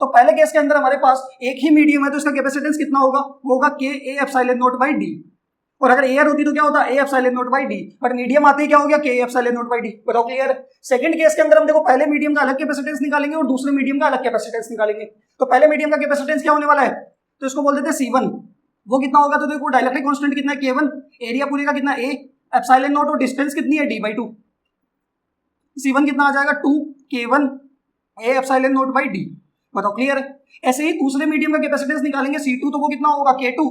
तो पहले केस के अंदर हमारे पास एक ही मीडियम है तो इसका कैपेसिटेंस कितना होगा, वो होगा के A epsilon not by D. और अगर एयर होती तो क्या होता, A epsilon not by D, but medium आते ही क्या हो गया, के एप्सिलॉन नॉट बाई डी। बताओ क्लियर। सेकंड केस के अंदर हम देखो पहले मीडियम का अलग कैपेसिटेंस निकालेंगे और दूसरे मीडियम का अलग कैपेसिटेंस निकालेंगे। तो पहले मीडियम का कैपेसिटेंस क्या होने वाला है, तो इसको बोल देते हैं C1। वो कितना होगा, तो देखो डाइलेक्ट्रिक कांस्टेंट कितना है K1, एरिया पूरे का कितना A एप्सिलॉन नॉट और डिस्टेंस कितनी है D/2। C1 कितना आ जाएगा 2 K1 A epsilon not by D। बताओ क्लियर है। ऐसे ही दूसरे मीडियम का कैपेसिटेंस निकालेंगे C2, तो वो कितना होगा K2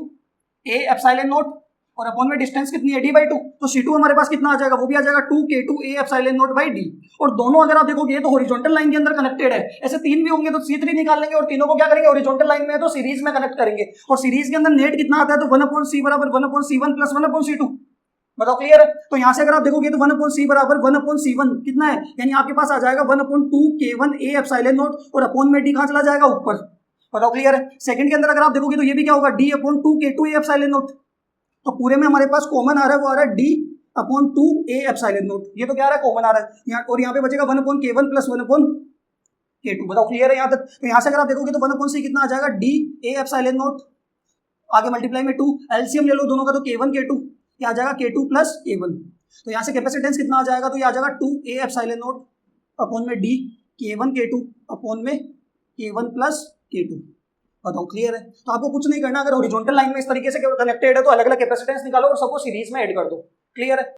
A एप्सिलॉन नॉट और अपॉन में डिस्टेंस कितनी है D/2। तो C2 हमारे पास कितना आ जाएगा, वो भी आ जाएगा 2 K2 A epsilon not by D। और दोनों अगर आप देखोगे ये तो हॉरिजॉन्टल लाइन के अंदर कनेक्टेड है, ऐसे तीन भी होंगे तो C3 निकाल लेंगे और तीनों को क्या करेंगे, हॉरिजॉन्टल लाइन में है तो सीरीज में कनेक्ट करेंगे। और सीरीज के अंदर नेट कितना आता है, तो 1/C बराबर 1/C1 प्लस 1/C2। बताओ क्लियर है। तो यहां से अगर आप देखोगे तो 1/C बराबर 1/C1 कितना है, यानी आपके पास आ जाएगा 1/2 K1 A एप्सिलॉन नॉट और अपॉन में D कहां चला जाएगा, ऊपर। बताओ क्लियर है। सेकंड के अंदर अगर आप देखोगे तो ये भी क्या होगा, D/2 K2 A epsilon not. तो पूरे में हमारे पास कॉमन आ रहा है, वो आ रहा है D/2 A एप्सिलॉन नॉट। ये तो क्या आ रहा है, कॉमन आ रहा है यहाँ, और यहाँ पे बचेगा 1/K1 प्लस 1/K2। बताओ क्लियर है यहाँ तक। तो यहाँ से अगर आप देखोगे तो 1/C कितना आ जाएगा, D A एप्सिलॉन नॉट, आगे मल्टीप्लाई में 2, एलसीएम ले लो दोनों का, तो K1 K2 क्या आ जाएगा, K2 प्लस K1। तो यहाँ से कैपेसिटेंस कितना आ जाएगा, तो ये आ जाएगा 2 A एप्सिलॉन नॉट अपॉन में D K1 K2 अपॉन में K1 प्लस K2। बताओ क्लियर है। तो आपको कुछ नहीं करना, अगर हॉरिजॉन्टल लाइन में इस तरीके से कनेक्टेड है तो अलग अलग कैपेसिटेंस निकालो और सबको सीरीज में ऐड कर दो। क्लियर है।